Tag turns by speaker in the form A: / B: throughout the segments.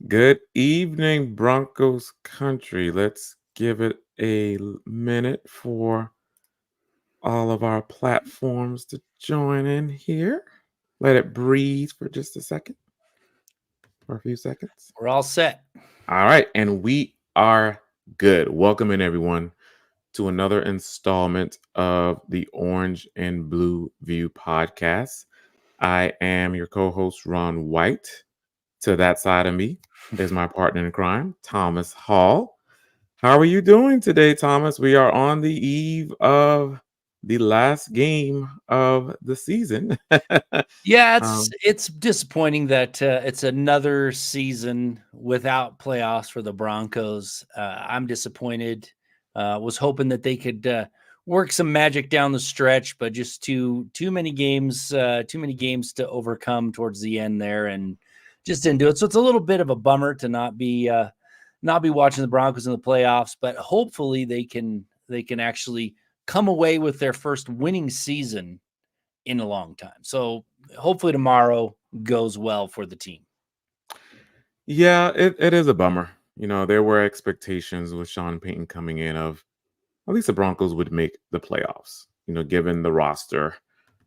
A: Good evening, Broncos country. Let's give it a minute for all of our platforms to join in here. Let it breathe for just a second, for a few seconds.
B: We're all set.
A: All right, and we are good. Welcome in, everyone, to another installment of the Orange and Blue View podcast. I am your co host, Ron White. To that side of me is my partner in crime, Thomas Hall. How are you doing today, Thomas? We are on the eve of the last game of the season.
B: Yeah, it's
A: um,
B: it's disappointing that it's another season without playoffs for the Broncos. I'm disappointed. Was hoping that they could work some magic down the stretch, but just too many games, to overcome towards the end there, and just didn't do it. So it's a little bit of a bummer to not be watching the Broncos in the playoffs, but hopefully they can actually come away with their first winning season in a long time. So hopefully tomorrow goes well for the team.
A: yeah, it is a bummer. There were expectations with Sean Payton coming in of at least the Broncos would make the playoffs, given the roster.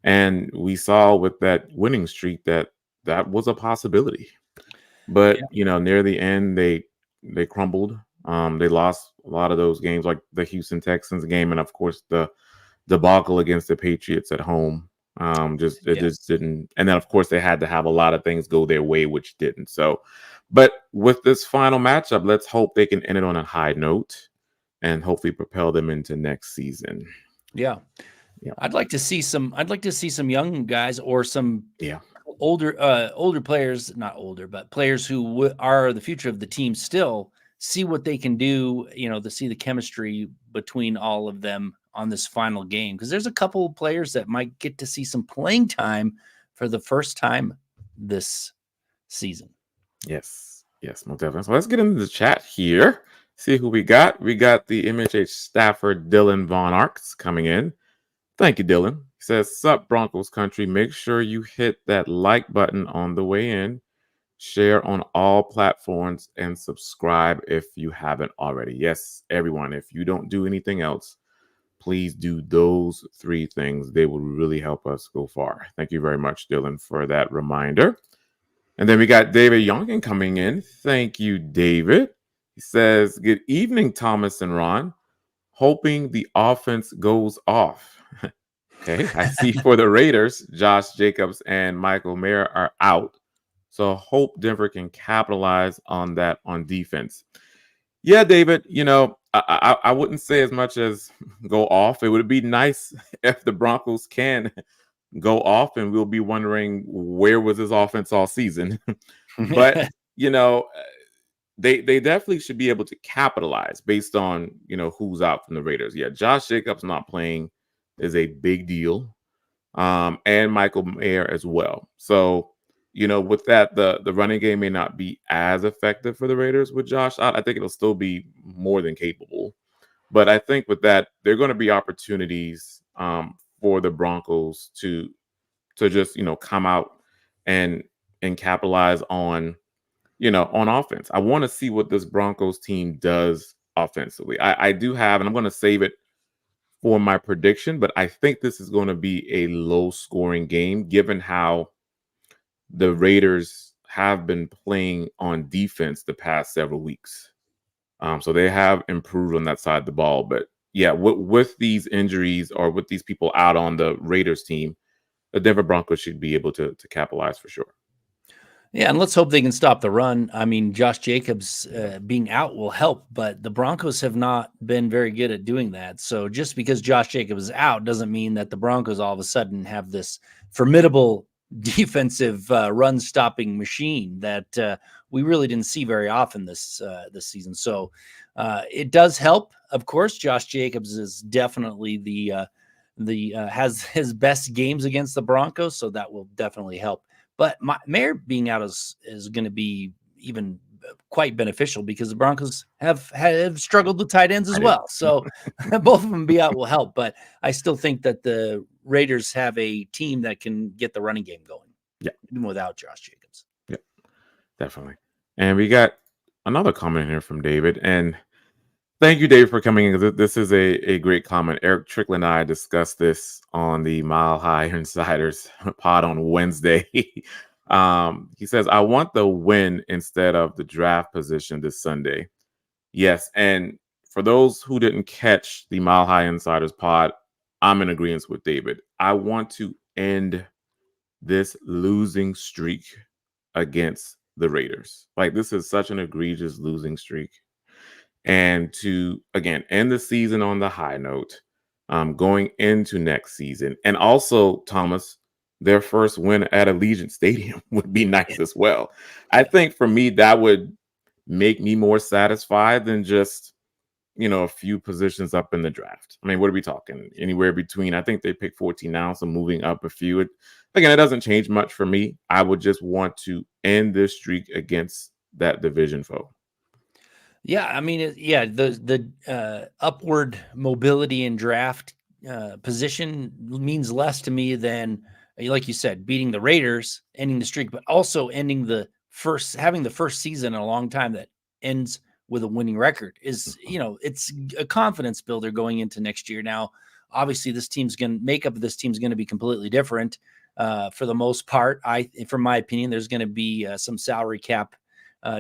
A: And we saw with that winning streak that that was a possibility. But
B: Yeah.
A: near the end, they crumbled. They lost a lot of those games, like the Houston Texans game, and of course the debacle against the Patriots at home. Just it
B: Yeah.
A: just didn't. And then of course they had to have a lot of things go their way, which didn't. So, but with this final matchup, let's hope they can end it on a high note and hopefully propel them into next season.
B: Yeah.
A: Yeah,
B: I'd like to see some young guys or some
A: yeah,
B: older players, not older, but players who are the future of the team still see what they can do, to see the chemistry between all of them on this final game, because there's a couple of players that might get to see some playing time for the first time this season.
A: yes, most definitely. So let's get into the chat here. See who we got. We got the MHH staffer Dylan Von Arks coming in. Thank you, Dylan. He says, Sup, Broncos country. Make sure you hit that like button on the way in, share on all platforms, and subscribe if you haven't already. Yes, everyone, if you don't do anything else, please do those three things. They will really help us go far. Thank you very much, Dylan, for that reminder. And then we got David Youngkin coming in. Thank you, David. He says, Good evening, Thomas and Ron. Hoping the offense goes off. Okay, I see for the Raiders, Josh Jacobs and Michael Mayer are out. So hope Denver can capitalize on that on defense. Yeah, David, I wouldn't say as much as go off. It would be nice if the Broncos can go off and we'll be wondering where was this offense all season. But, you know, they definitely should be able to capitalize based on, who's out from the Raiders. Yeah, Josh Jacobs not playing is a big deal. And Michael Mayer as well. So, with that, the running game may not be as effective for the Raiders with Josh out. I think it'll still be more than capable. But I think with that, there are going to be opportunities for the Broncos to just come out and capitalize on offense. I want to see what this Broncos team does offensively. I do have, and I'm going to save it for my prediction, but I think this is going to be a low scoring game given how the Raiders have been playing on defense the past several weeks. So they have improved on that side of the ball. But yeah, with these injuries or with these people out on the Raiders team, the Denver Broncos should be able to capitalize for sure.
B: Yeah, and let's hope they can stop the run. I mean, Josh Jacobs being out will help, but the Broncos have not been very good at doing that. So just because Josh Jacobs is out doesn't mean that the Broncos all of a sudden have this formidable defensive run-stopping machine that we really didn't see very often this season. So it does help, of course. Josh Jacobs is definitely the has his best games against the Broncos, so that will definitely help. But Mayer being out is going to be even quite beneficial because the Broncos have struggled with tight ends as well. So both of them be out will help. But I still think that the Raiders have a team that can get the running game going.
A: Yeah,
B: even without Josh Jacobs.
A: yeah, definitely. And we got another comment here from David. And thank you, David, for coming in. This is a great comment. Eric Trickle and I discussed this on the Mile High Insiders pod on Wednesday. He says, I want the win instead of the draft position this Sunday. Yes. And for those who didn't catch the Mile High Insiders pod, I'm in agreement with David. I want to end this losing streak against the Raiders. Like, this is such an egregious losing streak. And to, again, end the season on the high note, going into next season. And also, Thomas, their first win at Allegiant Stadium would be nice as well. I think for me, that would make me more satisfied than just, a few positions up in the draft. I mean, what are we talking? Anywhere between, I think they pick 14 now, so moving up a few. Again, it doesn't change much for me. I would just want to end this streak against that division foe.
B: Yeah, I mean, the upward mobility in draft position means less to me than, like you said, beating the Raiders, ending the streak, but also having the first season in a long time that ends with a winning record is, it's a confidence builder going into next year. Now, obviously, makeup of this team's going to be completely different for the most part. From my opinion, there's going to be some salary cap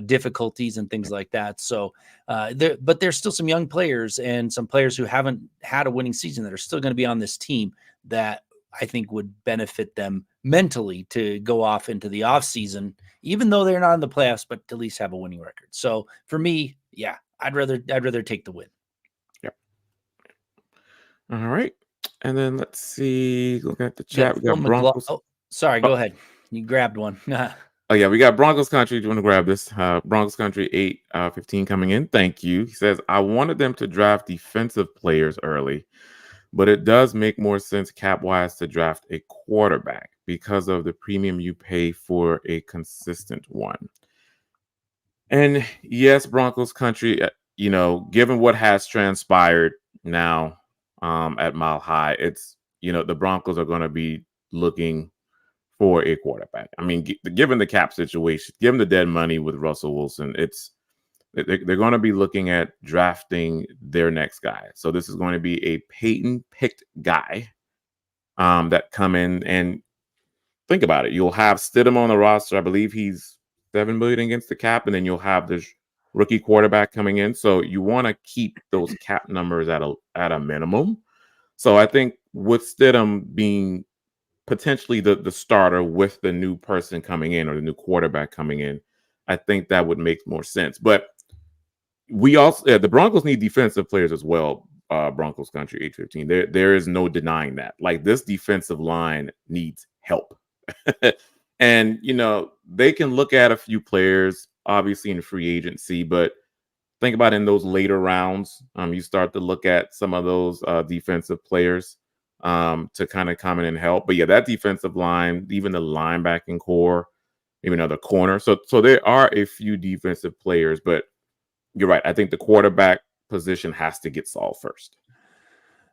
B: difficulties and things like that. So, but there's still some young players and some players who haven't had a winning season that are still going to be on this team that I think would benefit them mentally to go off into the off season, even though they're not in the playoffs, but at least have a winning record. So for me, yeah, I'd rather take the win.
A: Yep. All right. And then let's see, looking at the chat, we got Broncos.
B: Go ahead. You grabbed one.
A: Oh, yeah, we got Broncos Country. Do you want to grab this? Broncos Country 815 coming in. Thank you. He says, I wanted them to draft defensive players early, but it does make more sense cap-wise to draft a quarterback because of the premium you pay for a consistent one. And yes, Broncos Country, given what has transpired now at Mile High, it's, the Broncos are going to be looking for a quarterback. I mean, given the cap situation, given the dead money with Russell Wilson, they're going to be looking at drafting their next guy. So this is going to be a Peyton picked guy that come in, and think about it. You'll have Stidham on the roster. I believe he's $7 million against the cap, and then you'll have this rookie quarterback coming in. So you want to keep those cap numbers at a minimum. So I think with Stidham being potentially the starter with the new person coming in or the new quarterback coming in, I think that would make more sense. But we also, the Broncos need defensive players as well. Broncos Country 815. There is no denying that. Like, this defensive line needs help. And, they can look at a few players, obviously, in free agency, but think about in those later rounds, you start to look at some of those defensive players to kind of come in and help. But yeah, that defensive line, even the linebacking core, even the corner. So there are a few defensive players, but you're right. I think the quarterback position has to get solved first.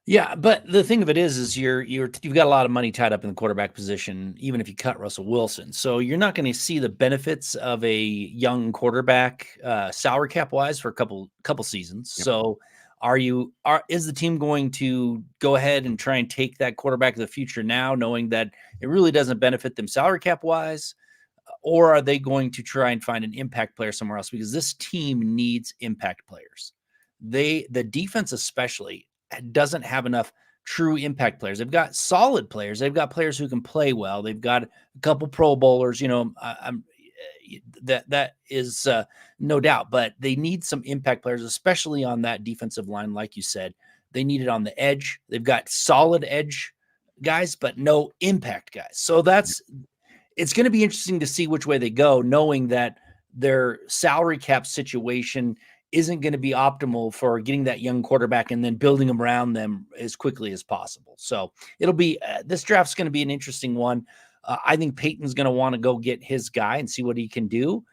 B: Yeah, but the thing of it is you've got a lot of money tied up in the quarterback position, even if you cut Russell Wilson. So you're not going to see the benefits of a young quarterback salary cap wise for a couple seasons. Yep. So is the team going to go ahead and try and take that quarterback of the future now, knowing that it really doesn't benefit them salary cap wise? Or are they going to try and find an impact player somewhere else? Because this team needs impact players. The defense especially doesn't have enough true impact players. They've got solid players. They've got players who can play well. They've got a couple Pro Bowlers, that is no doubt, but they need some impact players, especially on that defensive line. Like you said, they need it on the edge. They've got solid edge guys, but no impact guys. So it's going to be interesting to see which way they go, knowing that their salary cap situation isn't going to be optimal for getting that young quarterback and then building around them as quickly as possible. So it'll be this draft's going to be an interesting one. I think Peyton's going to want to go get his guy and see what he can do.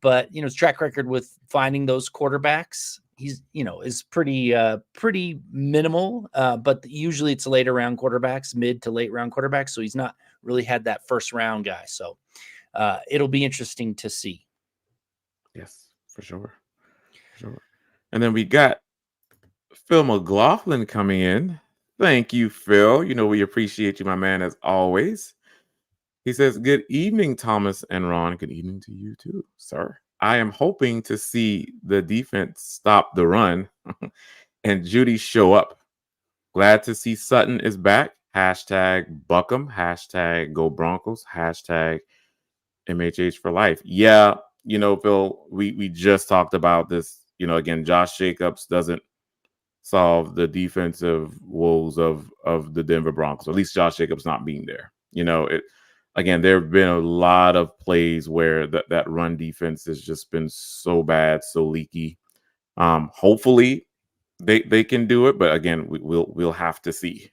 B: But his track record with finding those quarterbacks, is pretty minimal. But usually it's later round quarterbacks, mid to late round quarterbacks. So he's not really had that first round guy. So it'll be interesting to see.
A: Yes, for sure. For sure. And then we got Phil McLaughlin coming in. Thank you, Phil. We appreciate you, my man, as always. He says, "Good evening, Thomas and Ron. Good evening to you too, sir. I am hoping to see the defense stop the run and Judy show up. Glad to see Sutton is back. Hashtag Buckham. Hashtag Go Broncos. Hashtag MHH for life." Yeah, Phil, we just talked about this. Again, Josh Jacobs doesn't solve the defensive woes of the Denver Broncos. At least Josh Jacobs not being there. Again, there have been a lot of plays where that run defense has just been so bad, so leaky. Hopefully they can do it, but again, we'll have to see.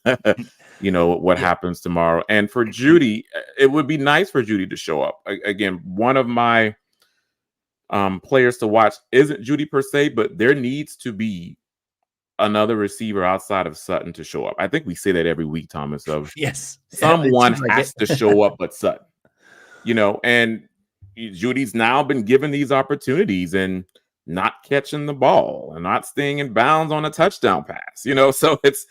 A: What
B: Yeah.
A: happens tomorrow. And for Judy, it would be nice for Judy to show up. Again, one of my players to watch isn't Judy per se, but there needs to be another receiver outside of Sutton to show up. I think we say that every week, Thomas, of
B: Yes. It
A: someone
B: seems like
A: has
B: it.
A: to show up but Sutton. And Judy's now been given these opportunities and not catching the ball and not staying in bounds on a touchdown pass. So it's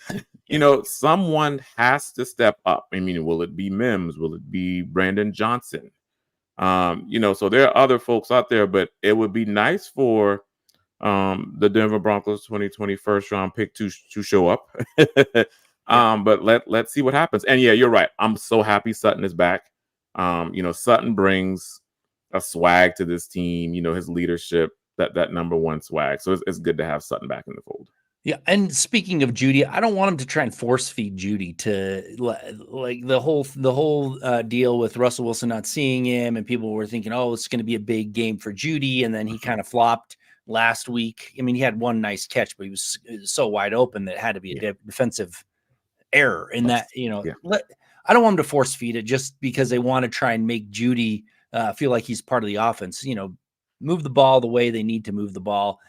A: someone has to step up. I mean, will it be Mims? Will it be Brandon Johnson? So there are other folks out there, but it would be nice for the Denver Broncos 2020 first round pick to show up. But let's see what happens. And yeah, you're right. I'm so happy Sutton is back. Sutton brings a swag to this team, his leadership, that number one swag. So it's good to have Sutton back in the fold.
B: Yeah, and speaking of Judy, I don't want him to try and force feed Judy to like the whole deal with Russell Wilson not seeing him, and people were thinking, oh, it's going to be a big game for Judy, and then he kind of flopped last week. I mean, he had one nice catch, but he was so wide open that it had to be a defensive error in that. I don't want him to force feed it just because they want to try and make Judy feel like he's part of the offense. Move the ball the way they need to move the ball.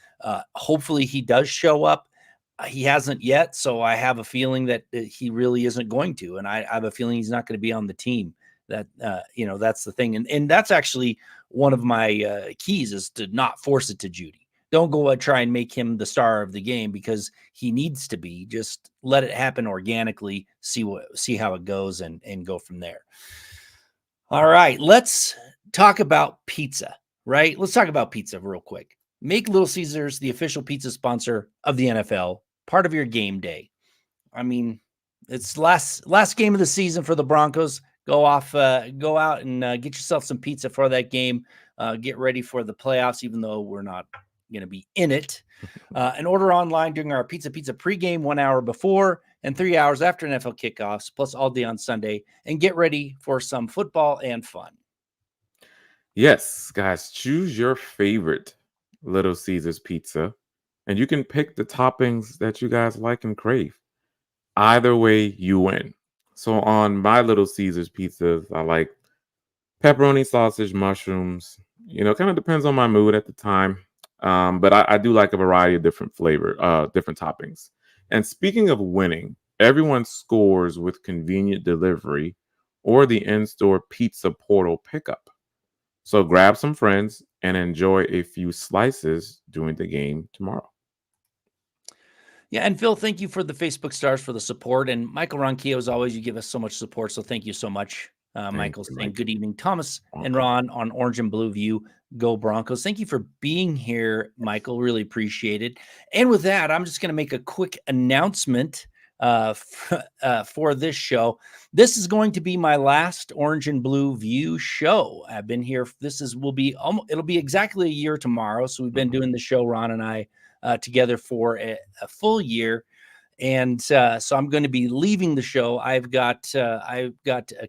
B: Hopefully, he does show up. He hasn't yet, so I have a feeling that he really isn't going to, and I have a feeling he's not going to be on the team. That that's the thing, and that's actually one of my keys is to not force it to Judy. Don't go and try and make him the star of the game because he needs to be. Just let it happen organically. See how it goes, and go from there. All right, let's talk about pizza. Right, let's talk about pizza real quick. Make Little Caesars the official pizza sponsor of the NFL, part of your game day. I mean, it's last game of the season for the Broncos. Go out and get yourself some pizza for that game. Get ready for the playoffs, even though we're not going to be in it. And order online during our Pizza pregame 1 hour before and 3 hours after NFL kickoffs, plus all day on Sunday. And get ready for some football and fun.
A: Yes, guys, choose your favorite Little Caesars pizza, and you can pick the toppings that you guys like and crave. Either way, you win. So on my Little Caesars pizzas, I like pepperoni, sausage, mushrooms. Kind of depends on my mood at the time. But I do like a variety of different different toppings. And speaking of winning, everyone scores with convenient delivery or the in-store pizza portal pickup. So grab some friends and enjoy a few slices during the game tomorrow.
B: Yeah, and Phil, thank you for the Facebook stars for the support. And Michael Ronquillo, as always, you give us so much support. So thank you so much, Michael. Saying good evening, Thomas and Ron on Orange and Blue View. Go Broncos. Thank you for being here, Michael. Really appreciate it. And with that, I'm just going to make a quick announcement for this show. This is going to be my last Orange and Blue View show. I've been here. It'll be exactly a year tomorrow. So we've been doing the show, Ron and I, together for a full year. And so I'm going to be leaving the show. I've got a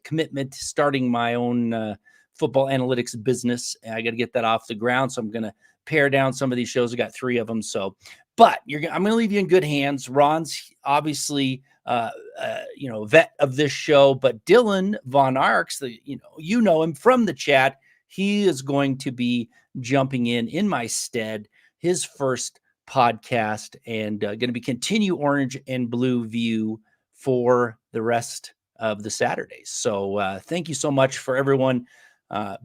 B: commitment to starting my own football analytics business. I got to get that off the ground. So I'm going to pare down some of these shows. I got 3 of them. But I'm going to leave you in good hands. Ron's obviously, vet of this show, but Dylan Von Arks, you know him from the chat. He is going to be jumping in my stead, his first podcast, and going to be continue Orange and Blue View for the rest of the Saturdays. So thank you so much for everyone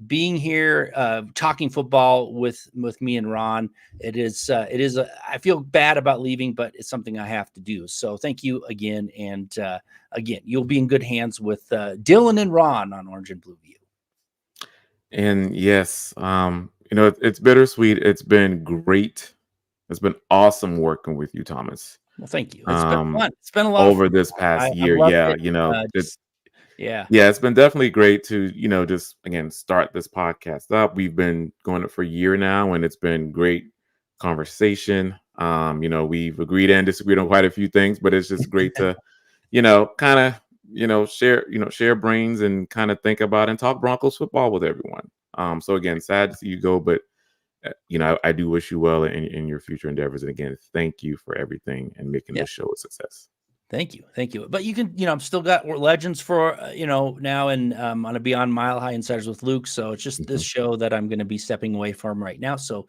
B: being here, talking football with me and Ron. It is I feel bad about leaving, but it's something I have to do. So thank you again. And again, you'll be in good hands with Dylan and Ron on Orange and Blue View.
A: And yes, it's bittersweet. It's been great. It's been awesome working with you, Thomas.
B: Well, thank you. It's been fun. It's been a lot of
A: Over
B: fun.
A: this past
B: I've
A: year.
B: loved
A: Yeah,
B: it. Yeah.
A: it's been definitely great to, just again start this podcast up. We've been going it for a year now, and it's been great conversation. We've agreed and disagreed on quite a few things, but it's just great to, kind of, share brains and kind of think about and talk Broncos football with everyone. So again, sad to see you go, but I do wish you well in your future endeavors. And again, thank you for everything and making this show a success.
B: Thank you. Thank you. But you can, I've still got legends for, now, and I'm going to be on Mile High Insiders with Luke. So it's just this show that I'm going to be stepping away from right now. So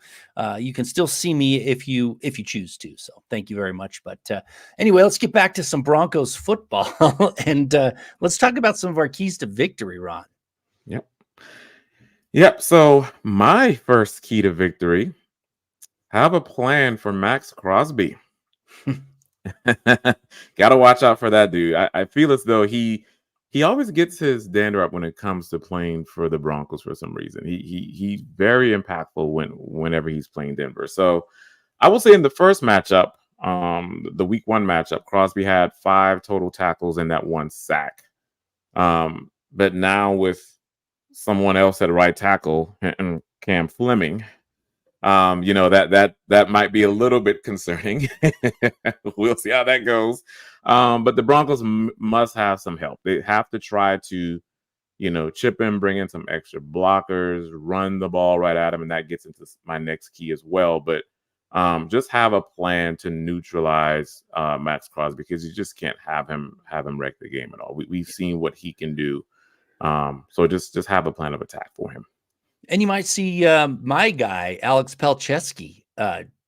B: you can still see me if you choose to. So thank you very much. But anyway, let's get back to some Broncos football and let's talk about some of our keys to victory, Ron.
A: Yep. So my first key to victory, have a plan for Max Crosby. Gotta watch out for that dude. I feel as though he always gets his dander up when it comes to playing for the Broncos for some reason. He's very impactful whenever he's playing Denver. So I will say in the first matchup, the week 1 matchup, Crosby had 5 total tackles and that 1 sack. But now with someone else at right tackle, and Cam Fleming, that might be a little bit concerning. We'll see how that goes. But the Broncos must have some help. They have to try to, chip in, bring in some extra blockers, run the ball right at him, and that gets into my next key as well. But just have a plan to neutralize Max Crosby, because you just can't have him wreck the game at all. We've seen what he can do. So just have a plan of attack for him.
B: And you might see my guy, Alex Palczewski,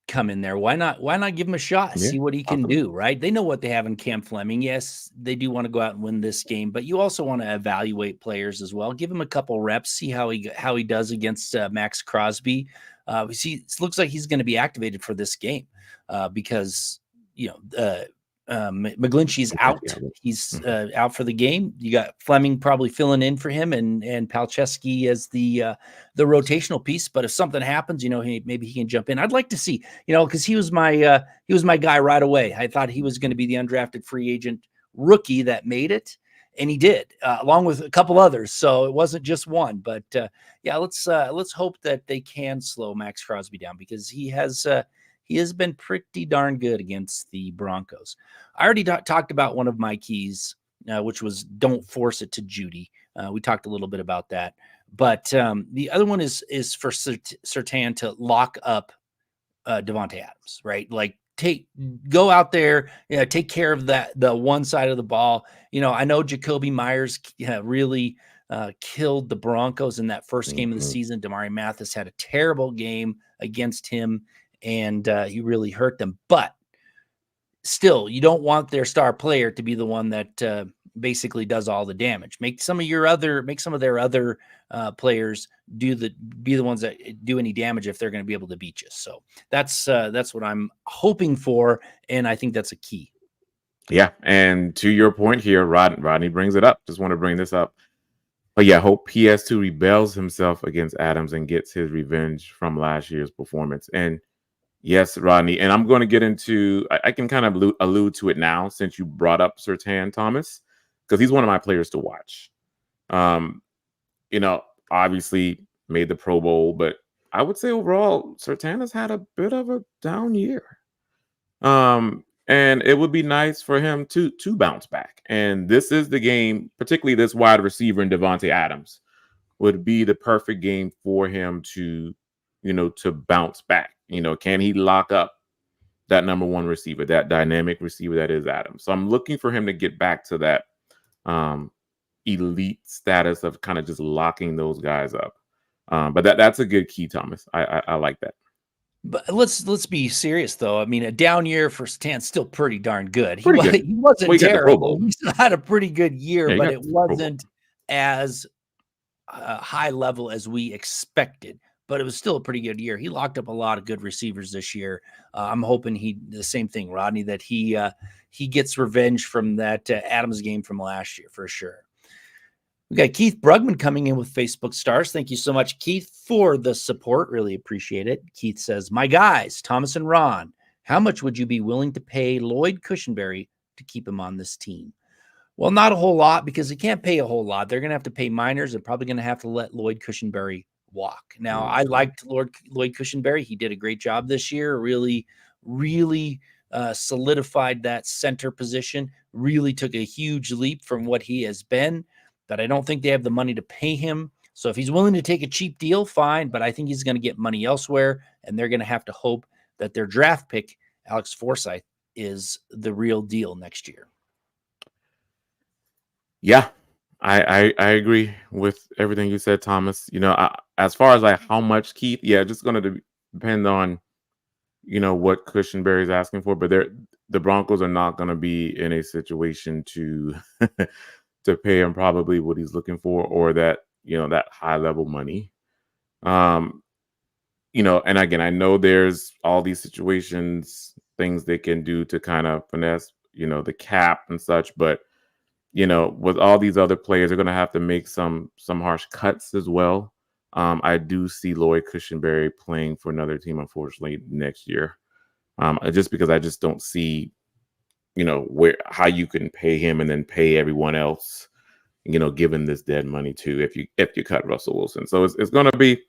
B: come in there. Why not give him a shot, see what he can do, right? They know what they have in Cam Fleming. Yes, they do want to go out and win this game, but you also want to evaluate players as well. Give him a couple reps, see how he does against Max Crosby. It looks like he's going to be activated for this game because, McGlinchey's out. He's out for the game. You got Fleming probably filling in for him, and Palczewski as the rotational piece. But if something happens, maybe he can jump in. I'd like to see, because he was my guy right away. I thought he was going to be the undrafted free agent rookie that made it, and he did, along with a couple others. So it wasn't just one. But let's hope that they can slow Max Crosby down, because he has been pretty darn good against the Broncos. I already talked about one of my keys, which was don't force it to Judy. We talked a little bit about that. But the other one is for Surtain to lock up Davante Adams, right? Like go out there, take care of the one side of the ball. I know Jacoby Myers really killed the Broncos in that first game of the season. Damari Mathis had a terrible game against him, and he really hurt them. But still, you don't want their star player to be the one that basically does all the damage. Make some of their other players be the ones that do any damage if they're going to be able to beat you. So that's what I'm hoping for, and I think that's a key.
A: Yeah, and to your point here, Rodney brings it up. Just want to bring this up. But yeah, hope PS2 rebels himself against Adams and gets his revenge from last year's performance. And yes, Rodney, and I'm going to get into, I can kind of allude to it now since you brought up Surtain Thomas, because he's one of my players to watch. Obviously made the Pro Bowl, but I would say overall, Surtain has had a bit of a down year. And it would be nice for him to bounce back. And this is the game, particularly this wide receiver in Davante Adams, would be the perfect game for him to bounce back. Can he lock up that number one receiver, that dynamic receiver that is Adams? So I'm looking for him to get back to that elite status of kind of just locking those guys up. But that's a good key, Thomas. I like that.
B: But let's be serious, though. I mean, a down year for Stan's still pretty darn good. He wasn't terrible. He still had a pretty good year, but it wasn't as high level as we expected, but it was still a pretty good year. He locked up a lot of good receivers this year. I'm hoping the same thing, Rodney, that he gets revenge from that Adams game from last year for sure. We got Keith Brugman coming in with Facebook stars. Thank you so much, Keith, for the support. Really appreciate it. Keith says, my guys, Thomas and Ron, how much would you be willing to pay Lloyd Cushenberry to keep him on this team? Well, not a whole lot, because they can't pay a whole lot. They're going to have to pay minors. They're probably going to have to let Lloyd Cushenberry walk. Now, I liked Lloyd Cushenberry. He did a great job this year. Really, really solidified that center position. Really took a huge leap from what he has been. But I don't think they have the money to pay him. So if he's willing to take a cheap deal, fine. But I think he's going to get money elsewhere, and they're going to have to hope that their draft pick, Alex Forsyth, is the real deal next year.
A: Yeah, I agree with everything you said, Thomas. As far as how much, Keith, just going to depend on, what Cushenberry is asking for. But the Broncos are not going to be in a situation to to pay him probably what he's looking for, or that that high level money. And again, I know there's all these situations, things they can do to kind of finesse, the cap and such, but with all these other players, they're going to have to make some harsh cuts as well. I do see Lloyd Cushenberry playing for another team, unfortunately, next year, just because I just don't see, how you can pay him and then pay everyone else, given this dead money too, if you cut Russell Wilson. So it's going to be,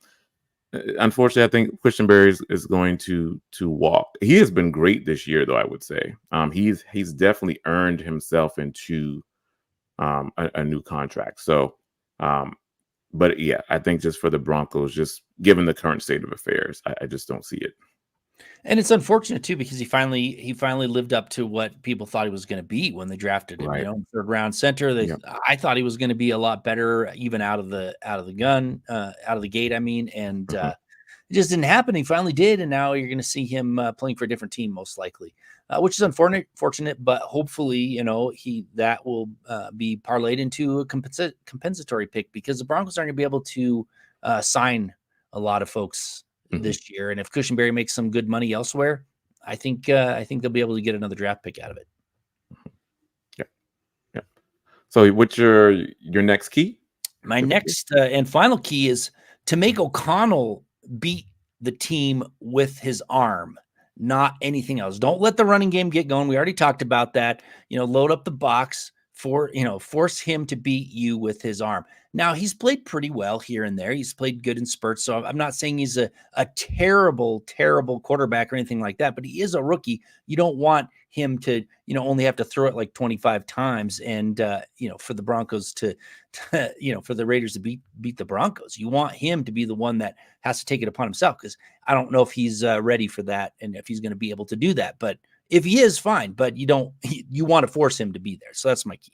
A: unfortunately, I think Cushenberry is going to walk. He has been great this year, though, I would say. He's definitely earned himself into a new contract. So, but yeah, I think just for the Broncos, just given the current state of affairs, I just don't see it.
B: And it's unfortunate too, because he finally lived up to what people thought he was going to be when they drafted him.
A: Right.
B: Third round center. I thought he was going to be a lot better, even out of the gate. I mean, and it just didn't happen. He finally did, and now you're going to see him playing for a different team, most likely, which is unfortunate. But hopefully, that will be parlayed into a compensatory pick, because the Broncos aren't going to be able to sign a lot of folks this year. And if Cushenberry makes some good money elsewhere, I think they'll be able to get another draft pick out of it.
A: Yeah. So what's your next key?
B: My next and final key is to make O'Connell beat the team with his arm, not anything else. Don't let the running game get going. We already talked about that. Load up the box, force him to beat you with his arm. Now, he's played pretty well here and there. He's played good in spurts. So I'm not saying he's a terrible, terrible quarterback or anything like that, but he is a rookie. You don't want him to, only have to throw it like 25 times and, for the Broncos to for the Raiders to beat the Broncos. You want him to be the one that has to take it upon himself, because I don't know if he's ready for that and if he's going to be able to do that. But if he is, fine. But you want to force him to be there. So that's my key.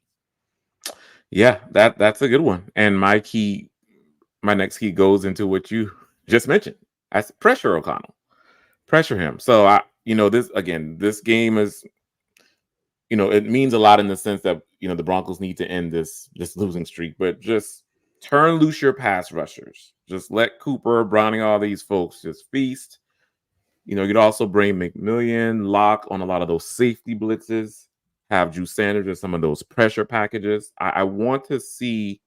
A: Yeah, that's a good one. And my next key goes into what you just mentioned. I pressure O'Connell, pressure him. So this game is, it means a lot in the sense that, the Broncos need to end this losing streak, but just turn loose your pass rushers. Just let Cooper, Browning, all these folks just feast. You'd also bring McMillian, Locke on a lot of those safety blitzes. Have Drew Sanders or some of those pressure packages. I want to see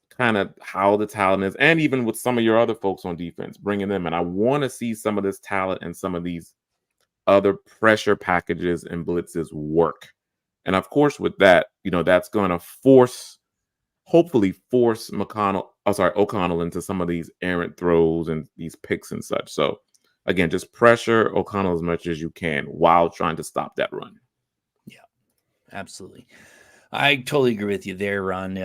A: kind of how the talent is, and even with some of your other folks on defense, bringing them in. I want to see some of this talent and some of these other pressure packages and blitzes work. And of course, with that, that's going to hopefully force O'Connell into some of these errant throws and these picks and such. So again, just pressure O'Connell as much as you can while trying to stop that run.
B: Absolutely. I totally agree with you there, Ron.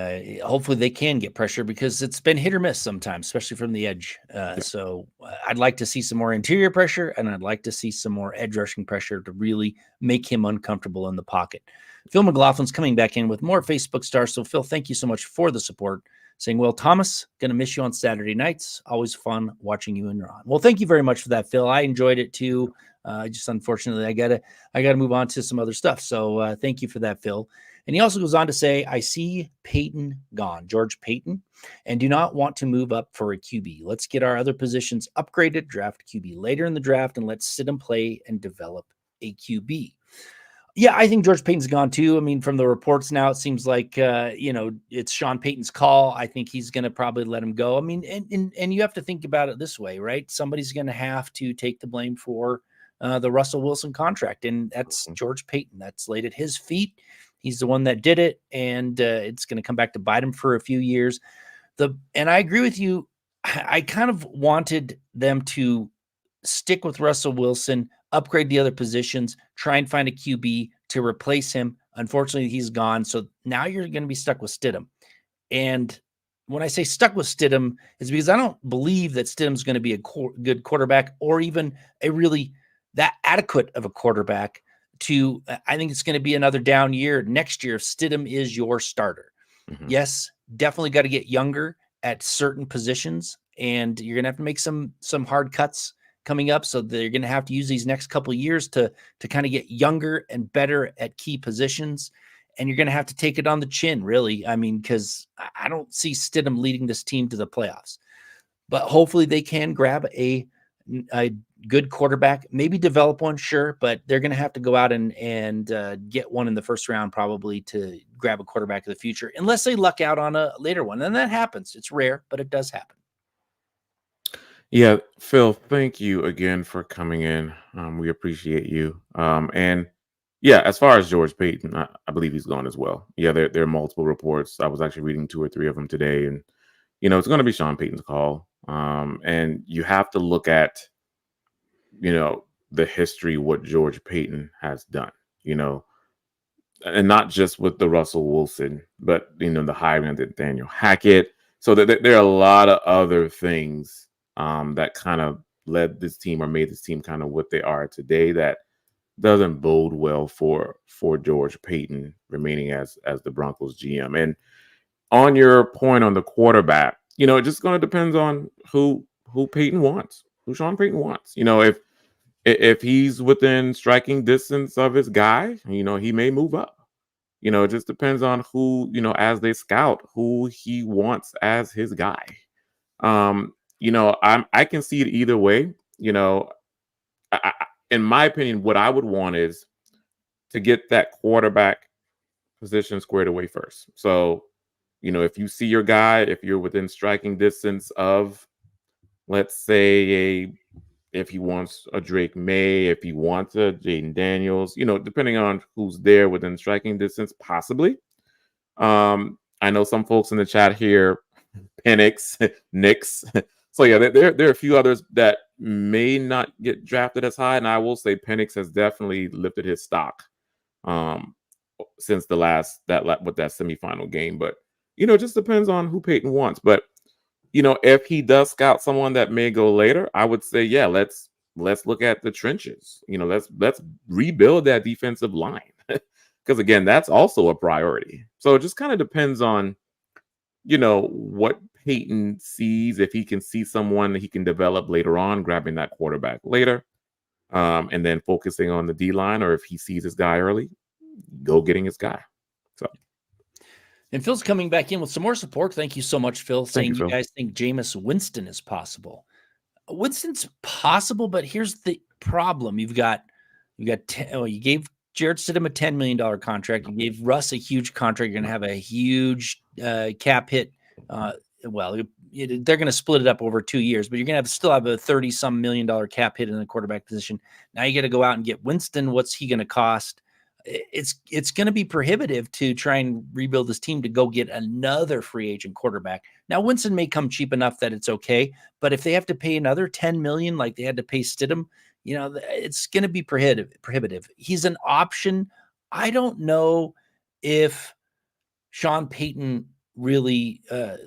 B: Hopefully they can get pressure, because it's been hit or miss sometimes, especially from the edge. So I'd like to see some more interior pressure, and I'd like to see some more edge rushing pressure to really make him uncomfortable in the pocket. Phil McLaughlin's coming back in with more Facebook stars. So Phil, thank you so much for the support. Saying, well, Thomas, going to miss you on Saturday nights. Always fun watching you and Ron. Well, thank you very much for that, Phil. I enjoyed it too. Just unfortunately, I gotta move on to some other stuff. So thank you for that, Phil. And he also goes on to say, I see Peyton gone, George Peyton, and do not want to move up for a QB. Let's get our other positions upgraded, draft QB later in the draft, and let's sit and play and develop a QB. Yeah, I think George Payton's gone too. I mean, from the reports now, it seems like it's Sean Payton's call. I think he's going to probably let him go. I mean, and you have to think about it this way, right? Somebody's going to have to take the blame for the Russell Wilson contract, and that's George Payton. That's laid at his feet. He's the one that did it, and it's going to come back to bite him for a few years. And I agree with you. I kind of wanted them to stick with Russell Wilson, upgrade the other positions, try and find a QB to replace him. Unfortunately, he's gone. So now you're going to be stuck with Stidham. And when I say stuck with Stidham, it's because I don't believe that Stidham's going to be a good quarterback or even a really that adequate of a quarterback to, I think it's going to be another down year next year if Stidham is your starter. Mm-hmm. Yes, definitely got to get younger at certain positions, and you're going to have to make some hard cuts coming up. So they're going to have to use these next couple of years to kind of get younger and better at key positions. And you're going to have to take it on the chin, really. I mean, because I don't see Stidham leading this team to the playoffs, but hopefully they can grab a good quarterback, maybe develop one. Sure. But they're going to have to go out and get one in the first round, probably, to grab a quarterback of the future, unless they luck out on a later one. And that happens. It's rare, but it does happen.
A: Yeah, Phil, thank you again for coming in. We appreciate you. And yeah, as far as George Payton, I believe he's gone as well. Yeah, there are multiple reports. I was actually reading 2 or 3 of them today, and it's going to be Sean Payton's call. And you have to look at, the history, what George Payton has done, and not just with the Russell Wilson, but the hiring of Nathaniel Hackett. So there are a lot of other things that kind of led this team or made this team kind of what they are today that doesn't bode well for George Payton remaining as the Broncos GM. And on your point on the quarterback, it just going to depends on who Payton wants, who Sean Payton wants. If he's within striking distance of his guy, he may move up. It just depends on who, as they scout, who he wants as his guy. I can see it either way. In my opinion, what I would want is to get that quarterback position squared away first. So, if you see your guy, if you're within striking distance of, let's say, if he wants a Drake May, if he wants a Jaden Daniels, depending on who's there within striking distance, possibly. I know some folks in the chat here, Penix, Knicks. So yeah, there are a few others that may not get drafted as high, and I will say Penix has definitely lifted his stock since that semifinal game. But it just depends on who Payton wants. But if he does scout someone that may go later, I would say let's look at the trenches. Let's rebuild that defensive line because again, that's also a priority. So it just kind of depends on what Payton sees, if he can see someone that he can develop later on, grabbing that quarterback later, and then focusing on the D line, or if he sees his guy early, go getting his guy. So,
B: and Phil's coming back in with some more support. Thank you so much, Phil. Saying you guys think Jameis Winston is possible. Winston's possible, but here's the problem: you gave Jarrett Stidham a $10 million contract. You gave Russ a huge contract. You're going to have a huge cap hit. They're going to split it up over 2 years, but you're going to still have a $30-some million cap hit in the quarterback position. Now you got to go out and get Winston. What's he going to cost? It's going to be prohibitive to try and rebuild this team to go get another free agent quarterback. Now Winston may come cheap enough that it's okay, but if they have to pay another $10 million like they had to pay Stidham, it's going to be prohibitive. He's an option. I don't know if Sean Payton really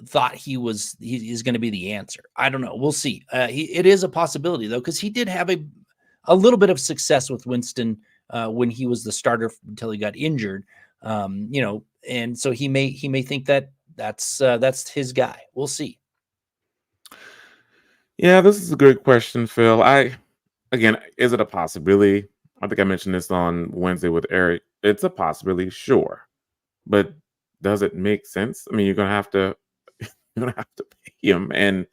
B: thought he's going to be the answer. I don't know. We'll see. It is a possibility though, because he did have a little bit of success with Winston when he was the starter until he got injured. And so he may think that's his guy. We'll see.
A: Yeah, this is a great question, Phil. Again, is it a possibility? I think I mentioned this on Wednesday with Eric. It's a possibility, sure. but does it make sense? I mean, you're gonna have to you're gonna have to pay him, and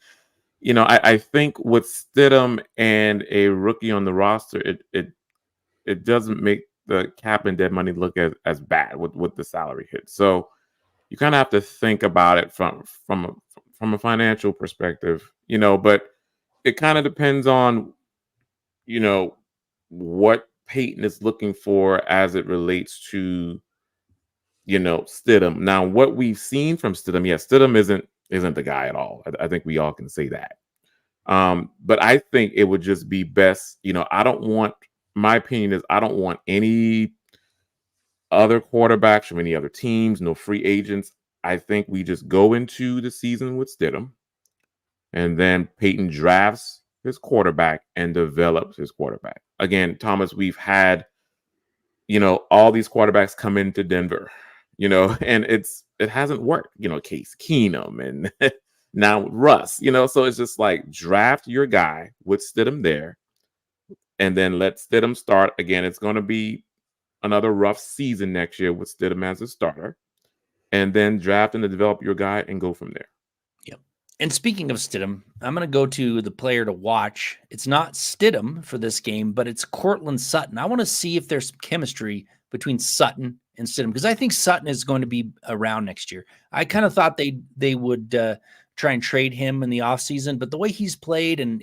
A: I think with Stidham and a rookie on the roster, it doesn't make the cap and dead money look as bad with the salary hit. So you kind of have to think about it from a financial perspective, but it kind of depends on you know what Peyton is looking for as it relates to Stidham. Now, what we've seen from Stidham, yes, Stidham isn't the guy at all. I think we all can say that. But I think it would just be best. I don't want. My opinion is I don't want any other quarterbacks from any other teams, no free agents. I think we just go into the season with Stidham, and then Peyton drafts his quarterback and develops his quarterback. Again, Thomas, we've had all these quarterbacks come into Denver, and it hasn't worked. Case Keenum and now Russ, so it's just like draft your guy with Stidham there, and then let Stidham start. Again, it's going to be another rough season next year with Stidham as a starter, and then draft and develop your guy and go from there.
B: Yep. And speaking of Stidham, I'm going to go to the player to watch. It's not Stidham for this game, but it's Cortland Sutton. I want to see if there's chemistry between Sutton and Stidham, because I think Sutton is going to be around next year. I kind of thought they would try and trade him in the offseason, but the way he's played and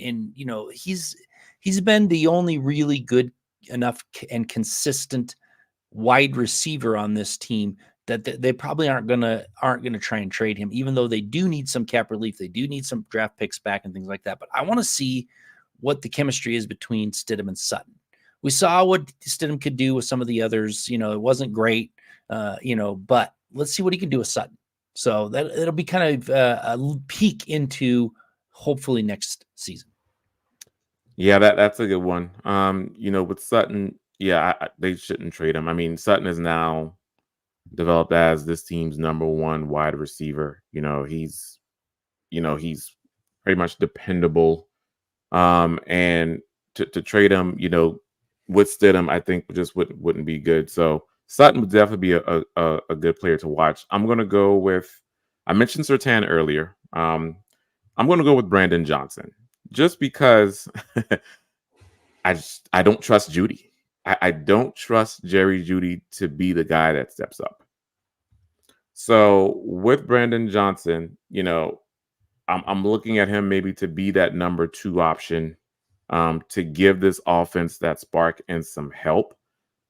B: he's been the only really good enough and consistent wide receiver on this team that they probably aren't gonna try and trade him, even though they do need some cap relief. They do need some draft picks back and things like that. But I want to see what the chemistry is between Stidham and Sutton. We saw what Stidham could do with some of the others. It wasn't great, but let's see what he can do with Sutton. So it'll be kind of a peek into hopefully next season.
A: Yeah, that's a good one. With Sutton, yeah, they shouldn't trade him. I mean, Sutton is now developed as this team's number one wide receiver. He's pretty much dependable. And to trade him, with Stidham, I think just wouldn't be good. So Sutton would definitely be a good player to watch. I'm gonna go with. I mentioned Surtain earlier. I'm gonna go with Brandon Johnson, just because I don't trust Judy. I don't trust Jerry Jeudy to be the guy that steps up. So with Brandon Johnson, I'm looking at him maybe to be that number 2 option, to give this offense that spark and some help.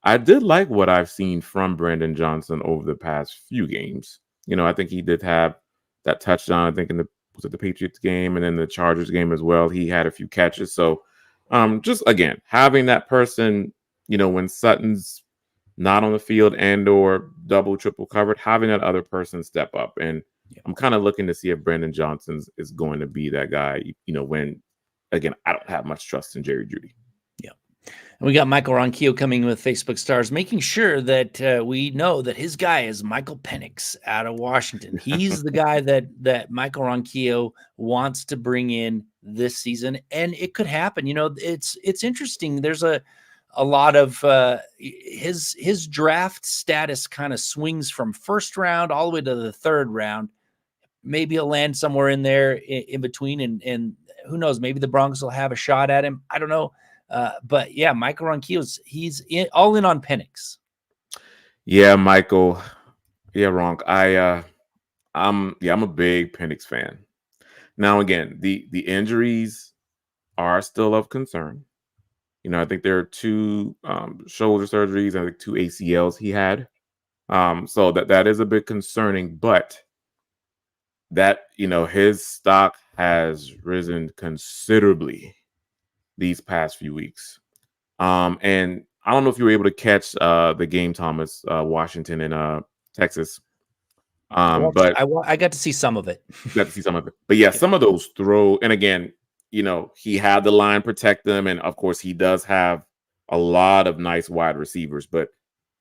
A: I did like what I've seen from Brandon Johnson over the past few games. I think he did have that touchdown. I think was it the Patriots game and then the Chargers game as well. He had a few catches. So just again, having that person, when Sutton's not on the field and or double, triple covered, having that other person step up. And I'm kind of looking to see if Brandon Johnson is going to be that guy, when, again, I don't have much trust in Jerry Jeudy.
B: Yeah. And we got Michael Ronquillo coming with Facebook Stars, making sure that we know that his guy is Michael Penix out of Washington. He's the guy that Michael Ronquillo wants to bring in this season, and it could happen. It's interesting. There's a lot of his draft status kind of swings from first round all the way to the third round. Maybe he'll land somewhere in there in between, and who knows? Maybe the Broncos will have a shot at him. I don't know. But yeah, Michael Ronquillo, he's all in on Penix.
A: Yeah, Michael. Yeah, Ronk. I'm a big Penix fan. Now, again, the injuries are still of concern. I think there are 2 shoulder surgeries, I think 2 ACLs he had. So that is a bit concerning, but that, his stock has risen considerably these past few weeks. And I don't know if you were able to catch the game, Thomas, Washington and Texas. But
B: I got to see some of it.
A: Got to see some of it. But yeah, some of those and again, he had the line protect them, and of course he does have a lot of nice wide receivers, but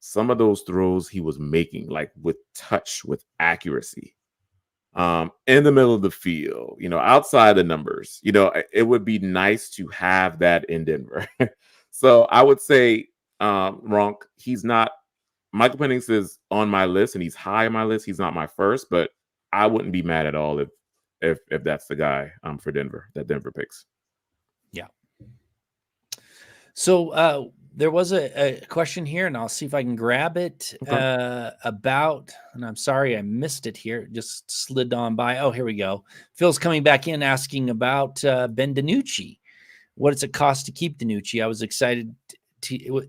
A: some of those throws he was making, like with touch, with accuracy, in the middle of the field, outside the numbers, it would be nice to have that in Denver. So I would say, Ronk, he's not Michael Penix is on my list, and he's high on my list. He's not my first, but I wouldn't be mad at all if that's the guy for Denver that Denver picks.
B: Yeah. So there was a question here, and I'll see if I can grab it about, and I'm sorry I missed it here. It just slid on by. Oh, here we go. Phil's coming back in asking about Ben DiNucci. What does it cost to keep DiNucci? I was excited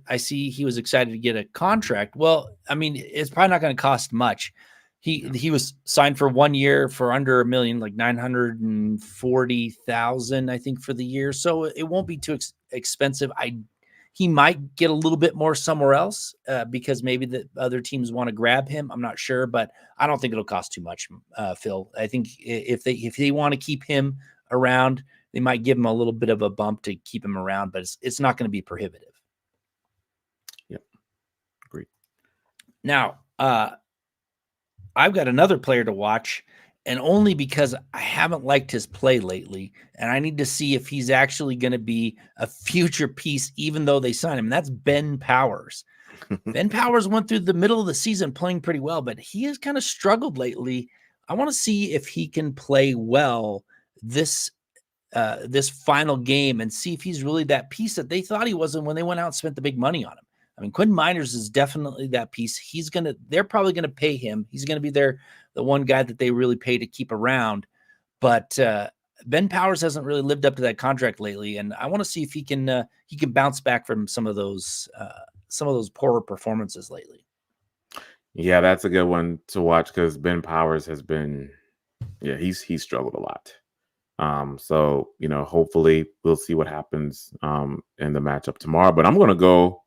B: I see he was excited to get a contract. Well, I mean, it's probably not going to cost much. He was signed for 1 year for under $1 million, like 940,000, I think, for the year. So it won't be too expensive. He might get a little bit more somewhere else because maybe the other teams want to grab him. I'm not sure, but I don't think it'll cost too much, Phil. I think if they want to keep him around, they might give him a little bit of a bump to keep him around, but it's not going to be prohibitive.
A: Yep. Agreed.
B: Now, I've got another player to watch, and only because I haven't liked his play lately, and I need to see if he's actually going to be a future piece, even though they signed him. And that's Ben Powers. Ben Powers went through the middle of the season playing pretty well, but he has kind of struggled lately. I want to see if he can play well this final game and see if he's really that piece that they thought he wasn't when they went out and spent the big money on him. I mean, Quinn Miners is definitely that piece. They're probably going to pay him. He's going to be the one guy that they really pay to keep around. But Ben Powers hasn't really lived up to that contract lately, and I want to see if he can bounce back from some of those poorer performances lately.
A: Yeah, that's a good one to watch because Ben Powers has been, he's struggled a lot. So hopefully we'll see what happens in the matchup tomorrow. But I'm going to go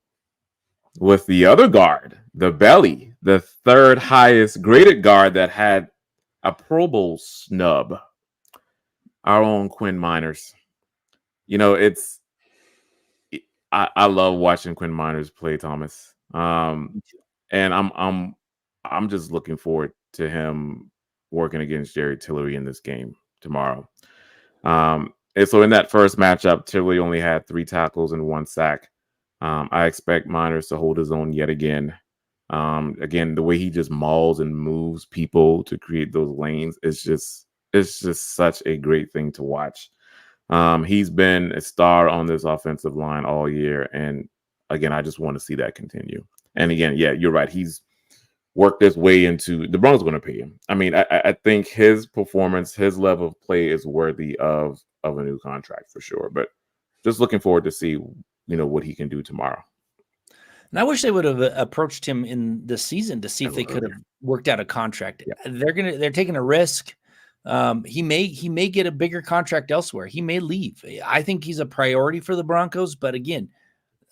A: with the other guard, the belly, the third highest graded guard that had a Pro Bowl snub, our own Quinn Miners. I love watching Quinn Miners play, Thomas. And I'm just looking forward to him working against Jerry Tillery in this game tomorrow. And so in that first matchup, Tillery only had 3 tackles and 1 sack. I expect Miners to hold his own yet again. Again, the way he just mauls and moves people to create those lanes is just such a great thing to watch. He's been a star on this offensive line all year, and again, I just want to see that continue. And again, yeah, you're right. He's worked his way into the Broncos going to pay him. I mean, I think his performance, his level of play is worthy of a new contract for sure. But just looking forward to see what he can do tomorrow.
B: And I wish they would have approached him in the season to see if they could have worked out a contract. Yeah. They're taking a risk. He may get a bigger contract elsewhere. He may leave. I think he's a priority for the Broncos, but again,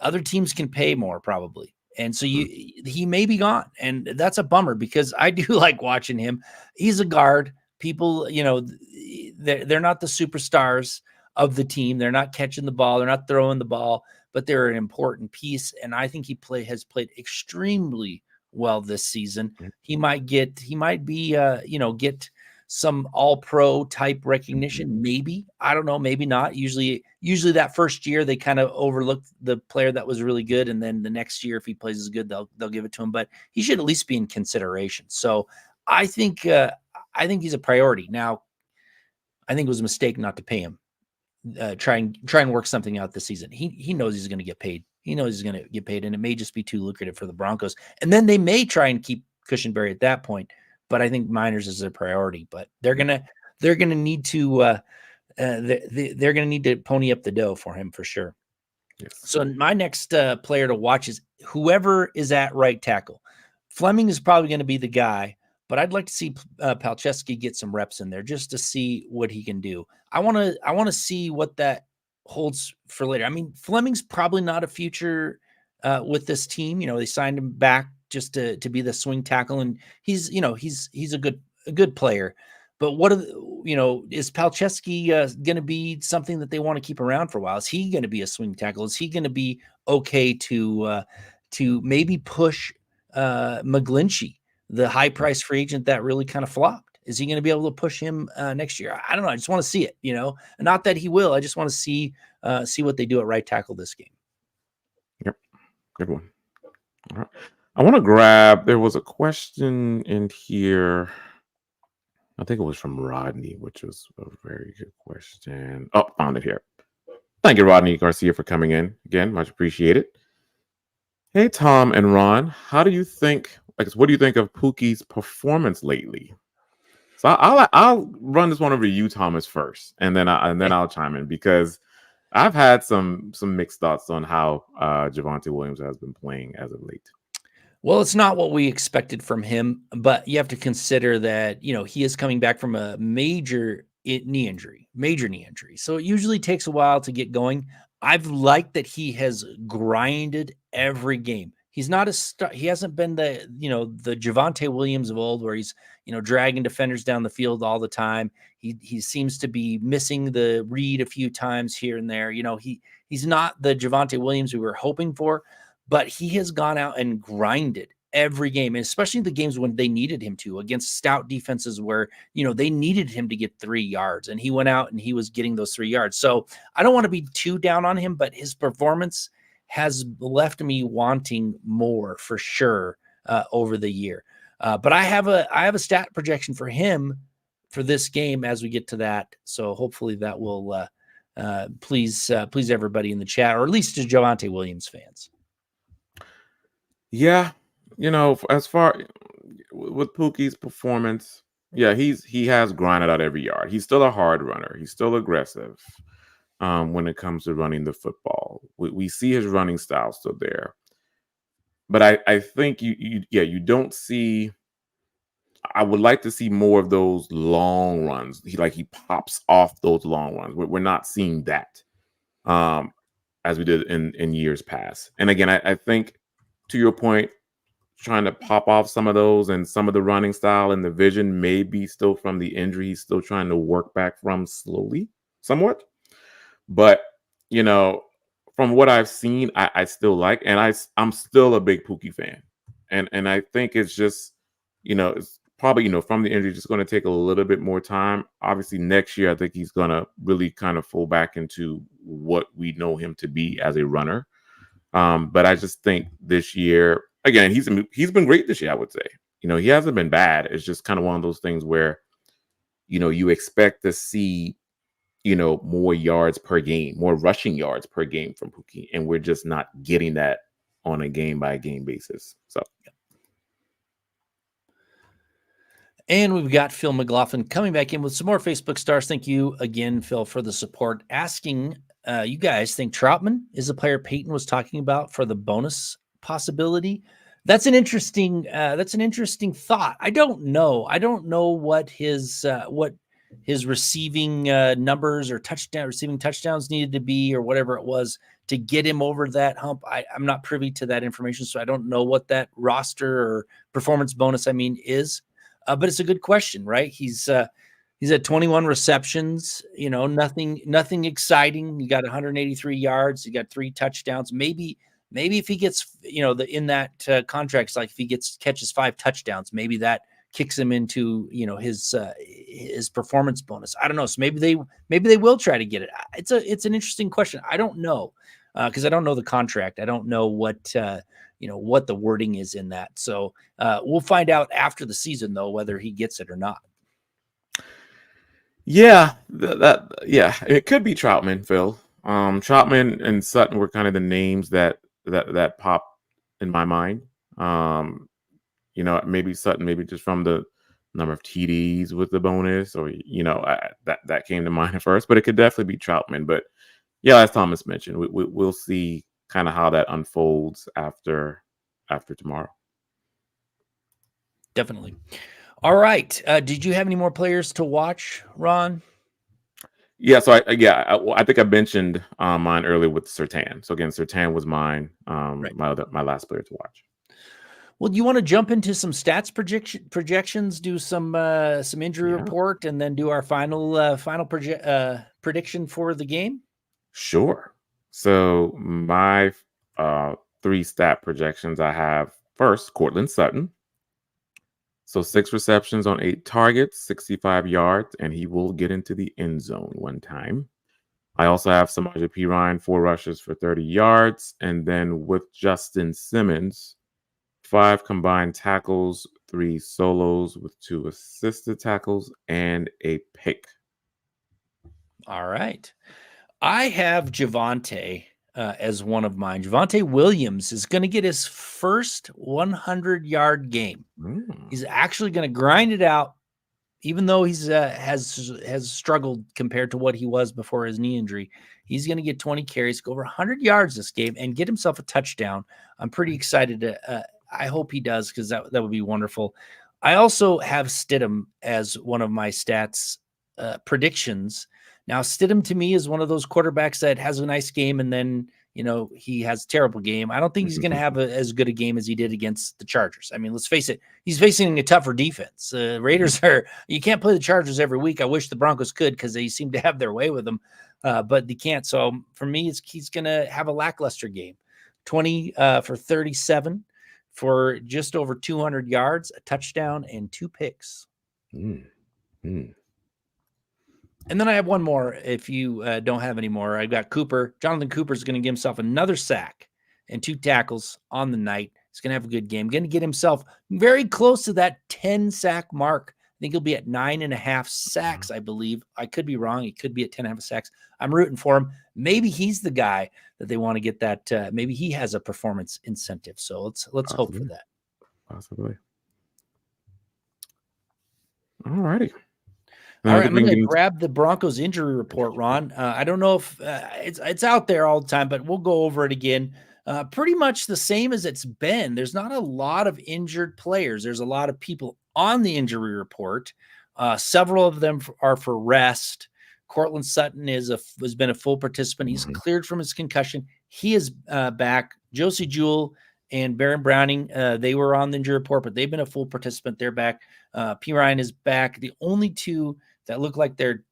B: other teams can pay more probably. And so he may be gone. And that's a bummer because I do like watching him. He's a guard. People, they're not the superstars of the team. They're not catching the ball. They're not throwing the ball, but they're an important piece. And I think has played extremely well this season. He might get some all-pro type recognition. Maybe, I don't know, maybe not. Usually that first year they kind of overlook the player that was really good. And then the next year, if he plays as good, they'll give it to him, but he should at least be in consideration. So I think he's a priority. Now, I think it was a mistake not to pay him. Try and work something out this season. He knows he's going to get paid. He knows he's going to get paid, and it may just be too lucrative for the Broncos. And then they may try and keep Cushenberry at that point. But I think Miners is a priority. But they're gonna need to they're gonna need to pony up the dough for him for sure. Yes. So my next player to watch is whoever is at right tackle. Fleming is probably going to be the guy. But I'd like to see Palczewski get some reps in there just to see what he can do. I want to see what that holds for later. I mean, Fleming's probably not a future with this team. they signed him back just to be the swing tackle, and he's a good player. But is Palczewski going to be something that they want to keep around for a while? Is he going to be a swing tackle? Is he going to be okay to maybe push McGlinchey, the high-priced free agent that really kind of flopped? Is he going to be able to push him next year? I don't know. I just want to see it, Not that he will. I just want to see what they do at right tackle this game.
A: Yep. Good one. All right. I want to grab. There was a question in here. I think it was from Rodney, which was a very good question. Oh, found it here. Thank you, Rodney Garcia, for coming in again. Much appreciated. Hey, Tom and Ron, how do you think? What do you think of Pookie's performance lately? So I'll run this one over to you, Thomas, first, and then I'll chime in because I've had some mixed thoughts on how Javonte Williams has been playing as of late.
B: Well, it's not what we expected from him, but you have to consider that, he is coming back from a major knee injury. So it usually takes a while to get going. I've liked that he has grinded every game. He's not he hasn't been the Javonte Williams of old where he's, dragging defenders down the field all the time. He seems to be missing the read a few times here and there. He's not the Javonte Williams we were hoping for. But he has gone out and grinded every game, and especially the games when they needed him to, against stout defenses where, they needed him to get 3 yards, and he went out and he was getting those 3 yards. So I don't want to be too down on him, but his performance has left me wanting more for sure over the year. But I have a stat projection for him for this game as we get to that. So hopefully that will please everybody in the chat, or at least to Javonte Williams fans.
A: Yeah, as far with Pookie's performance, yeah, he has grinded out every yard. He's still a hard runner. He's still aggressive when it comes to running the football. We see his running style still there, but I think you don't see. I would like to see more of those long runs. He pops off those long runs. We're not seeing that as we did in years past. And again, I think, to your point, trying to pop off some of those and some of the running style and the vision may be still from the injury he's still trying to work back from slowly, somewhat. But, from what I've seen, I still like, and I'm still a big Pookie fan. And I think it's just, it's probably, from the injury, just going to take a little bit more time. Obviously, next year, I think he's going to really kind of fall back into what we know him to be as a runner. But I just think this year, again, he's been great this year, I would say. He hasn't been bad. It's just kind of one of those things where, you expect to see, more yards per game, more rushing yards per game from Pookie, and we're just not getting that on a game-by-game basis. So.
B: And we've got Phil McLaughlin coming back in with some more Facebook stars. Thank you again, Phil, for the support. Asking, you guys think Troutman is the player Peyton was talking about for the bonus possibility? That's an interesting thought. I don't know. I don't know what his receiving numbers or receiving touchdowns needed to be, or whatever it was to get him over that hump. I'm not privy to that information, so I don't know what that roster or performance bonus is. But it's a good question, right? He's at 21 receptions, nothing exciting. He got 183 yards. He got 3 touchdowns. Maybe if he gets, in that contract, like if he catches 5 touchdowns, maybe that kicks him into, his performance bonus. I don't know. So maybe they will try to get it. It's an interesting question. I don't know because I don't know the contract. I don't know what what the wording is in that. So we'll find out after the season, though, whether he gets it or not.
A: Yeah, it could be Troutman, Phil. Troutman and Sutton were kind of the names that pop in my mind. Maybe Sutton, maybe just from the number of TDs with the bonus, or that came to mind at first. But it could definitely be Troutman. But yeah, as Thomas mentioned, we'll see kind of how that unfolds after tomorrow.
B: Definitely. All right. Did you have any more players to watch, Ron?
A: Yeah. So I think I mentioned mine earlier with Surtain. So again, Surtain was mine, right. my last player to watch.
B: Well, do you want to jump into some stats projections, do some injury report, and then do our final prediction for the game?
A: Sure. So my 3 stat projections I have: first, Courtland Sutton. So 6 receptions on 8 targets, 65 yards, and he will get into the end zone one time. I also have Samaje Perine, 4 rushes for 30 yards. And then with Justin Simmons, 5 combined tackles, 3 solos with 2 assisted tackles, and a pick.
B: All right. I have Javonte as one of mine. Javonte Williams is going to get his first 100-yard game. He's actually going to grind it out, even though he's has struggled compared to what he was before his knee injury. He's going to get 20 carries, go over 100 yards this game, and get himself a touchdown. I'm pretty excited to. I hope he does, because that would be wonderful. I also have Stidham as one of my stats predictions. Now, Stidham to me is one of those quarterbacks that has a nice game and then, he has a terrible game. I don't think he's going to have as good a game as he did against the Chargers. I mean, let's face it, he's facing a tougher defense. Raiders you can't play the Chargers every week. I wish the Broncos could, because they seem to have their way with them, but they can't. So for me, he's going to have a lackluster game. 20 for 37 for just over 200 yards, a touchdown, and 2 picks. And then I have one more. If you don't have any more, I've got Cooper. Jonathan Cooper is going to give himself another sack and 2 tackles on the night. He's going to have a good game. Going to get himself very close to that 10-sack mark. I think he'll be at 9.5 sacks, I believe. I could be wrong. He could be at 10.5 sacks. I'm rooting for him. Maybe he's the guy that they want to get that. Maybe he has a performance incentive. So let's hope for that.
A: Possibly. All righty.
B: All right, I'm going to grab the Broncos injury report, Ron. I don't know if it's out there all the time, but we'll go over it again. Pretty much the same as it's been. There's not a lot of injured players. There's a lot of people on the injury report. Several of them are for rest. Cortland Sutton has been a full participant. He's cleared from his concussion. He is back. Josie Jewell and Baron Browning, they were on the injury report, but they've been a full participant. They're back. P. Ryan is back. The only 2 that look like they're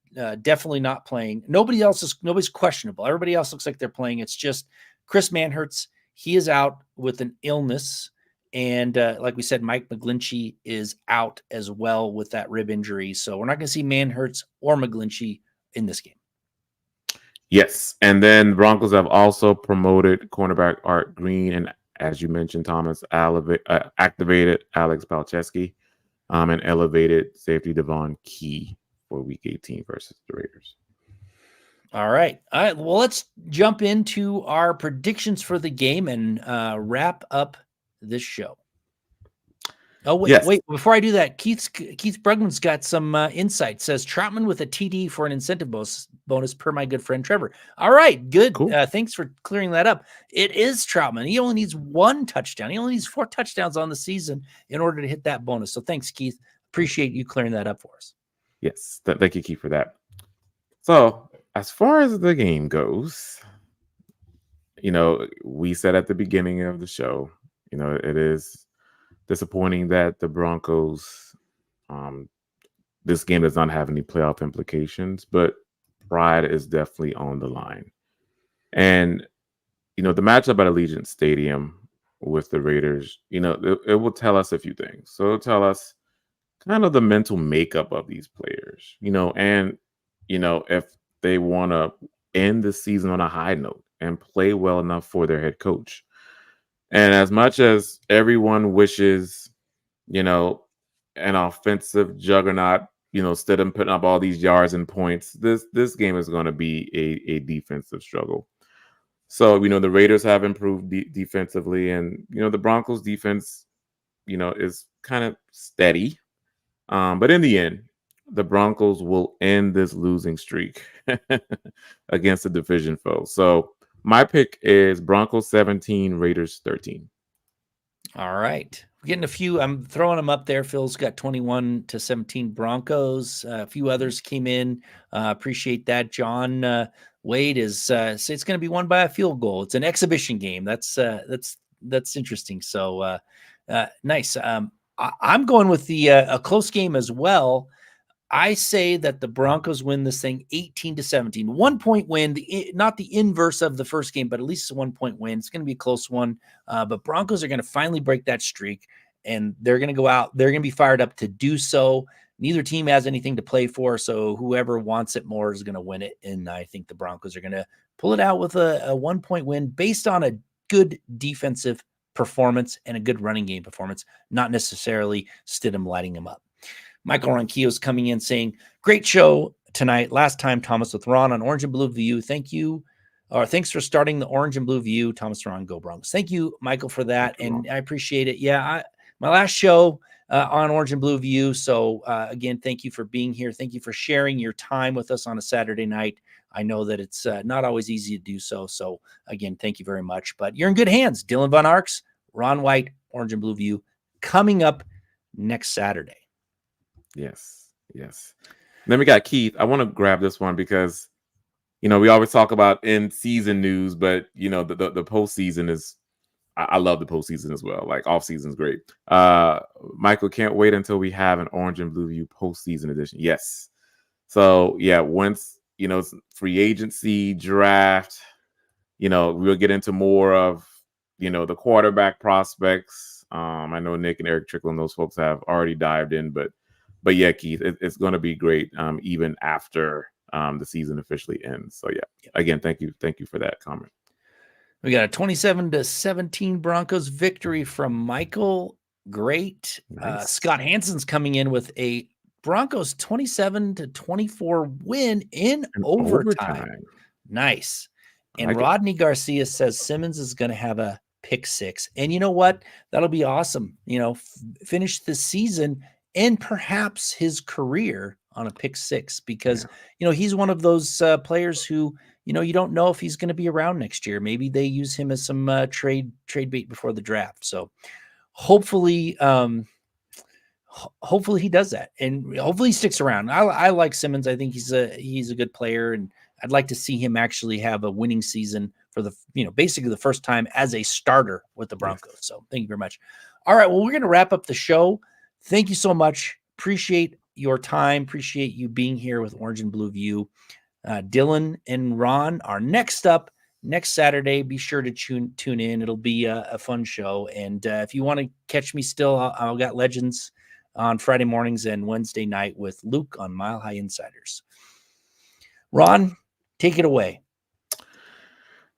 B: definitely not playing. Nobody's questionable. Everybody else looks like they're playing. It's just Chris Manhertz. He is out with an illness. And like we said, Mike McGlinchey is out as well with that rib injury. So we're not going to see Manhertz or McGlinchey in this game.
A: Yes. And then Broncos have also promoted cornerback Art Green. And as you mentioned, Thomas, activated Alex Palczewski and elevated safety Devon Key for Week 18 versus the Raiders.
B: All right. Well, let's jump into our predictions for the game and wrap up this show. Oh, wait. Before I do that, Keith Brugman's got some insight. Says Troutman with a TD for an incentive bonus per my good friend Trevor. All right. Good. Cool. Thanks for clearing that up. It is Troutman. He only needs 1 touchdown. He only needs 4 touchdowns on the season in order to hit that bonus. So thanks, Keith. Appreciate you clearing that up for us.
A: Yes. Thank you, Keith, for that. So as far as the game goes, we said at the beginning of the show, it is disappointing that the Broncos, this game does not have any playoff implications, but pride is definitely on the line. And, the matchup at Allegiant Stadium with the Raiders, it will tell us a few things. So it'll tell us kind of the mental makeup of these players, and, if they want to end the season on a high note and play well enough for their head coach. And as much as everyone wishes, an offensive juggernaut, Stidham putting up all these yards and points, this game is going to be a defensive struggle. So, the Raiders have improved defensively, and, the Broncos defense, is kind of steady. But in the end, the Broncos will end this losing streak against a division foe. So my pick is Broncos 17, Raiders 13.
B: All right. We're getting a few. I'm throwing them up there. Phil's got 21-17 Broncos. A few others came in. Appreciate that. John Wade is say it's going to be won by a field goal. It's an exhibition game. That's interesting. So nice. I'm going with a close game as well. I say that the Broncos win this thing 18-17. 1 point win, not the inverse of the first game, but at least a 1 point win. It's going to be a close one. But Broncos are going to finally break that streak, and they're going to go out. They're going to be fired up to do so. Neither team has anything to play for, so whoever wants it more is going to win it. And I think the Broncos are going to pull it out with a 1 point win based on a good defensive performance and a good running game performance, not necessarily Stidham lighting him up. Michael Ronquillo is coming in saying, great show tonight. Last time, Thomas with Ron on Orange and Blue View. Thank you. Or thanks for starting the Orange and Blue View. Thomas Ron, go Broncos. Thank you, Michael, for that. And I appreciate it. Yeah, my last show on Orange and Blue View. So again, thank you for being here. Thank you for sharing your time with us on a Saturday night. I know that it's not always easy to do so. So again, thank you very much. But you're in good hands. Dylan Von Arx, Ron White, Orange and Blue View, coming up next Saturday.
A: Yes. Then we got Keith. I want to grab this one because, we always talk about in-season news, but, the postseason is, I love the postseason as well. Like, off-season is great. Michael, can't wait until we have an Orange and Blue View postseason edition. Yes. So, yeah, once, free agency, draft, we'll get into more of, the quarterback prospects. I know Nick and Eric Trickle and those folks have already dived in, but yeah, Keith, it's going to be great even after the season officially ends. So yeah, again, thank you for that comment.
B: We got a 27-17 Broncos victory from Michael. Great. Nice. Scott Hansen's coming in with a Broncos 27-24 win in overtime. Nice. And Rodney Garcia says Simmons is going to have a pick six. And you know what? That'll be awesome. Finish the season and perhaps his career on a pick six, because, he's one of those players who, you don't know if he's going to be around next year. Maybe they use him as some trade bait before the draft. So hopefully he does that, and hopefully he sticks around. I like Simmons. I think he's a good player, and I'd like to see him actually have a winning season for the, basically the first time as a starter with the Broncos. Yes. So thank you very much. All right. Well, we're going to wrap up the show. Thank you so much. Appreciate your time. Appreciate you being here with Orange and Blue View. Dylan and Ron are next up next Saturday. Be sure to tune in. It'll be a fun show. And if you want to catch me still, I'll got Legends on Friday mornings and Wednesday night with Luke on Mile High Insiders. Ron, take it away.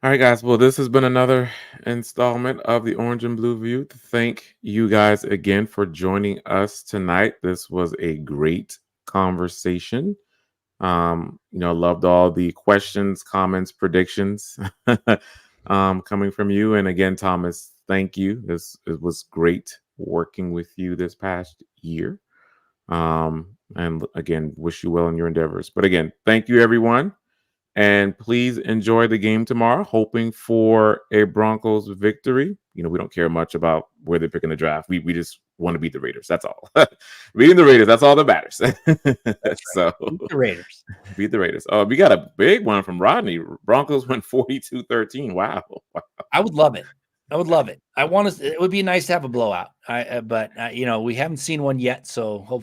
A: All right, guys. Well, this has been another installment of the Orange and Blue View. Thank you guys again for joining us tonight. This was a great conversation. Loved all the questions, comments, predictions coming from you. And again, Thomas, thank you. It was great working with you this past year. And again, wish you well in your endeavors. But again, thank you, everyone. And please enjoy the game tomorrow, hoping for a Broncos victory. We don't care much about where they're picking the draft. We just want to beat the Raiders. That's all. Beating the Raiders, that's all that matters. Right. So
B: beat the Raiders.
A: Beat the Raiders. Oh, we got a big one from Rodney. Broncos went 42-13. Wow.
B: I would love it. It would be nice to have a blowout. But we haven't seen one yet. So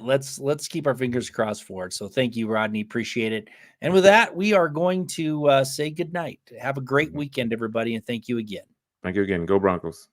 B: let's keep our fingers crossed for it. So thank you, Rodney. Appreciate it. And with that, we are going to say goodnight. Have a great weekend, everybody. And thank you again.
A: Thank you again. Go Broncos.